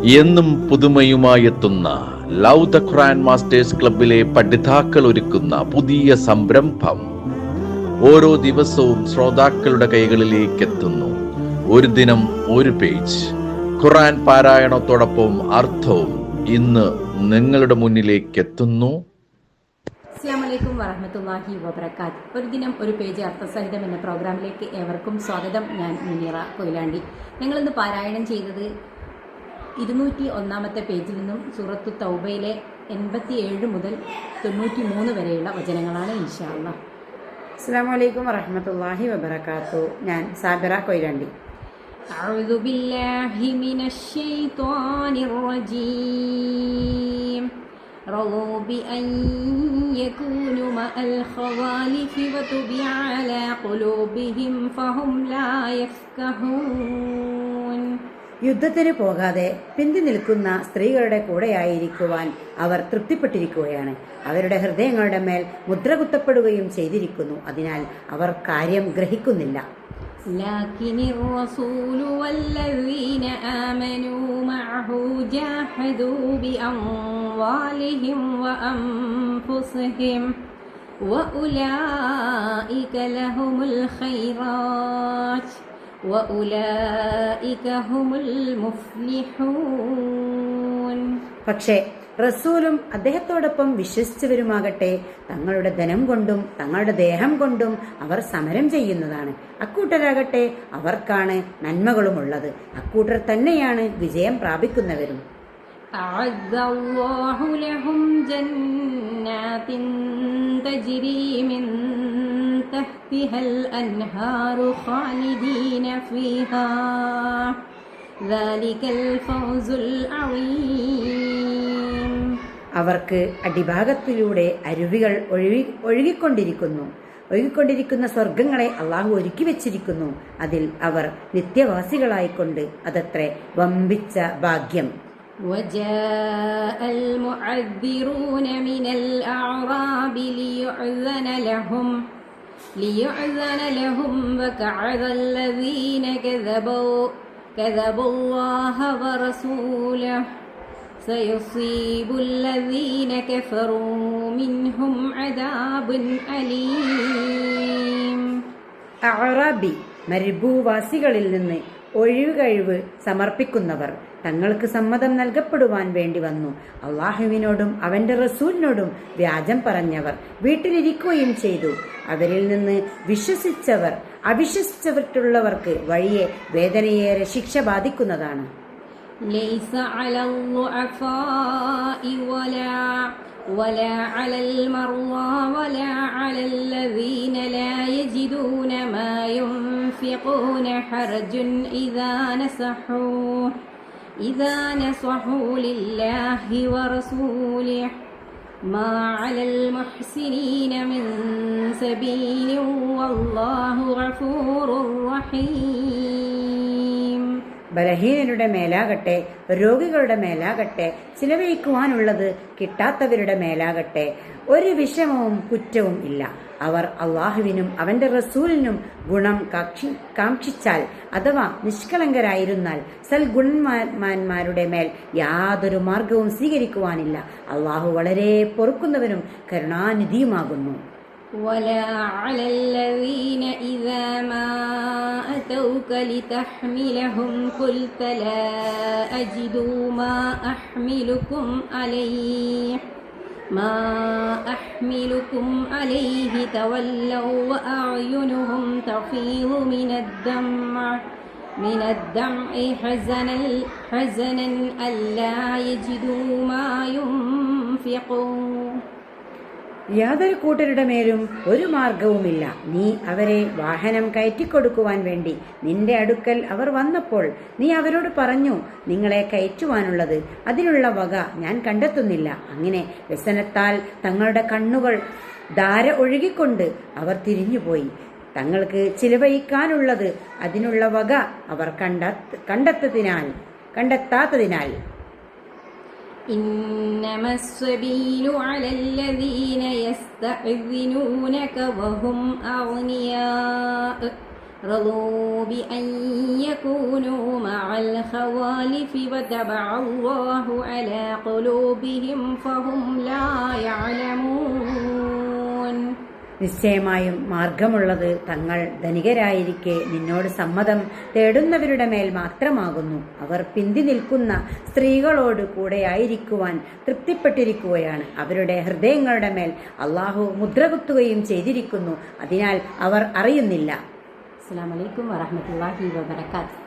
എന്നും പുതുമയുമായെത്തുന്ന love the Quran masters ക്ലബിലെ പഠിതാക്കൾ ഒരുക്കുന്ന പുതിയ സംരംഭം ഓരോ ദിവസവും ശ്രോതാക്കളുടെ കൈകളിലേക്ക് എത്തുന്നു. ഒരു ദിനം ഒരു പേജ് ഖുർആൻ പാരായണത്തോടൊപ്പം അർത്ഥവും ഇന്ന് നിങ്ങളുടെ മുന്നിലേക്ക് എത്തുന്നു. അസ്സലാമു വറഹ്മത്തുള്ളാഹി വബറകാത്ത്. ഒരു ദിനം ഒരു പേജ് അർത്ഥസഹിതം എന്ന പ്രോഗ്രാമിലേക്ക് ഏവർക്കും സ്വാഗതം. ഞാൻ മുനീറ കൊയിലാണ്ടി. ഞങ്ങളിന്ന് പാരായണം ചെയ്തത് 201 പേജിൽ നിന്നും സൂറത്തു തൗബയിലെ 87 മുതൽ 93 വരെയുള്ള വചനങ്ങളാണ്. ഇൻഷാ അല്ലാഹ്. അസ്സലാമു അലൈക്കും വറഹ്മത്തുള്ളാഹി വബറകാത്തു. ഞാൻ സാബിറ കൊയിലാണ്ടി. അഊദു ബില്ലാഹി മിനശ് ശൈത്വാനിർ റജീം. رضوا بأن يكونوا مع الخوالف وطبع على قلوبهم فهم لا يفقهون. യുദ്ധത്തിന് പോകാതെ പിന്തി നിൽക്കുന്ന സ്ത്രീകളുടെ കൂടെയായിരിക്കുവാൻ അവർ തൃപ്തിപ്പെട്ടിരിക്കുകയാണ്. അവരുടെ ഹൃദയങ്ങളുടെ മേൽ മുദ്ര കുത്തപ്പെടുകയും ചെയ്തിരിക്കുന്നു. അതിനാൽ അവർ കാര്യം ഗ്രഹിക്കുന്നില്ല. لكن الرسول والذين آمنوا معه جاهدوا بأموالهم وأنفسهم وأولئك لهم الخيرات وأولئك هم المفلحون. പക്ഷേ റസൂലും അദ്ദേഹത്തോടൊപ്പം വിശ്വസിച്ചവരുമാകട്ടെ തങ്ങളുടെ ധനം കൊണ്ടും തങ്ങളുടെ ദേഹം കൊണ്ടും അവർ സമരം ചെയ്യുന്നതാണ്. അക്കൂട്ടരാകട്ടെ അവർക്കാണ് നന്മകളുമുള്ളത്. അക്കൂട്ടർ തന്നെയാണ് വിജയം പ്രാപിക്കുന്നവരും. أعد الله لهم جنات تجري من تحتها الأنهار خالدين فيها ذلك الفوز العظيم. അവർക്ക് അടിഭാഗത്തിലൂടെ അരുവികൾ ഒഴുകിക്കൊണ്ടിരിക്കുന്ന സ്വർഗങ്ങളെ അള്ളാഹു ഒരുക്കി വെച്ചിരിക്കുന്നു. അതിൽ അവർ നിത്യവാസികളായിക്കൊണ്ട് അതത്രേ വമ്പിച്ച ഭാഗ്യം. وجاء المعذرون من الأعراب ليؤذن لهم وقعد الذين كذبوا الله ورسوله سيصيب الذين كفروا منهم عذاب أليم. അഅറാബി മരുഭൂവാസികളിൽ നിന്ന് ഒഴിവുകഴിവ് സമർപ്പിക്കുന്നവർ തങ്ങൾക്ക് സമ്മതം നൽകപ്പെടുവാൻ വേണ്ടി വന്നു. അള്ളാഹുവിനോടും അവന്റെ റസൂലിനോടും വ്യാജം പറഞ്ഞവർ വീട്ടിലിരിക്കുകയും ചെയ്തു. അവരിൽ നിന്ന് വിശ്വസിച്ചവർ അവിശ്വസിച്ചവരുള്ളവർക്ക് വഴിയെ വേദനയേറെ ശിക്ഷ ബാധിക്കുന്നതാണ്. ليس على الضعفاء ولا على المرضى ولا على الذين لا يجدون ما ينفقون حرج إذا نصحوا لله ورسوله ما على المحسنين من سبيل والله غفور رحيم. ബലഹീനരുടെ മേലാകട്ടെ രോഗികളുടെ മേലാകട്ടെ ചിലവഴിക്കുവാനുള്ളത് കിട്ടാത്തവരുടെ മേലാകട്ടെ ഒരു വിഷമവും കുറ്റവും ഇല്ല. അവർ അള്ളാഹുവിനും അവന്റെ റസൂലിനും ഗുണം കാക്ഷിച്ചാൽ അഥവാ നിഷ്കളങ്കരായിരുന്നാൽ സൽഗുണന്മാരുടെ മേൽ യാതൊരു മാർഗവും സ്വീകരിക്കുവാനില്ല. അള്ളാഹു വളരെ പൊറുക്കുന്നവനും കരുണാനിധിയുമാകുന്നു. ولا على الذين إذا ما أتوك لتحملهم قلت لا أجد ما أحملكم عليه تولوا وأعينهم تفيض من الدمع حزنا ألا يجدوا ما ينفقون. യാതൊരു കൂട്ടരുടെ മേലും ഒരു മാർഗവുമില്ല. നീ അവരെ വാഹനം കയറ്റിക്കൊടുക്കുവാൻ വേണ്ടി നിന്റെ അടുക്കൽ അവർ വന്നപ്പോൾ നീ അവരോട് പറഞ്ഞു, നിങ്ങളെ കയറ്റുവാനുള്ളത് അതിനുള്ള വക ഞാൻ കണ്ടെത്തുന്നില്ല. അങ്ങനെ വ്യസനത്താൽ തങ്ങളുടെ കണ്ണുകൾ ധാര ഒഴുകിക്കൊണ്ട് അവർ തിരിഞ്ഞുപോയി. തങ്ങൾക്ക് ചിലവഴിക്കാനുള്ളത് അതിനുള്ള വക അവർ കണ്ടെത്താത്തതിനാൽ إنما السبيل على الذين يستأذنونك وهم أغنياء رضوا بأن يكونوا مع الخوالف وطبع الله على قلوبهم فهم لا يعلمون. നിശ്ചയമായും മാർഗമുള്ളത് തങ്ങൾ ധനികരായിരിക്കെ നിന്നോട് സമ്മതം തേടുന്നവരുടെ മേൽ മാത്രമാകുന്നു. അവർ പിന്തി നിൽക്കുന്ന സ്ത്രീകളോട് കൂടെയായിരിക്കുവാൻ തൃപ്തിപ്പെട്ടിരിക്കുകയാണ്. അവരുടെ ഹൃദയങ്ങളുടെ മേൽ അള്ളാഹു മുദ്രകുത്തുകയും ചെയ്തിരിക്കുന്നു. അതിനാൽ അവർ അറിയുന്നില്ല. അസ്സലാമു അലൈക്കും വറഹ്മത്തുള്ളാഹി വബറകാതുഹു.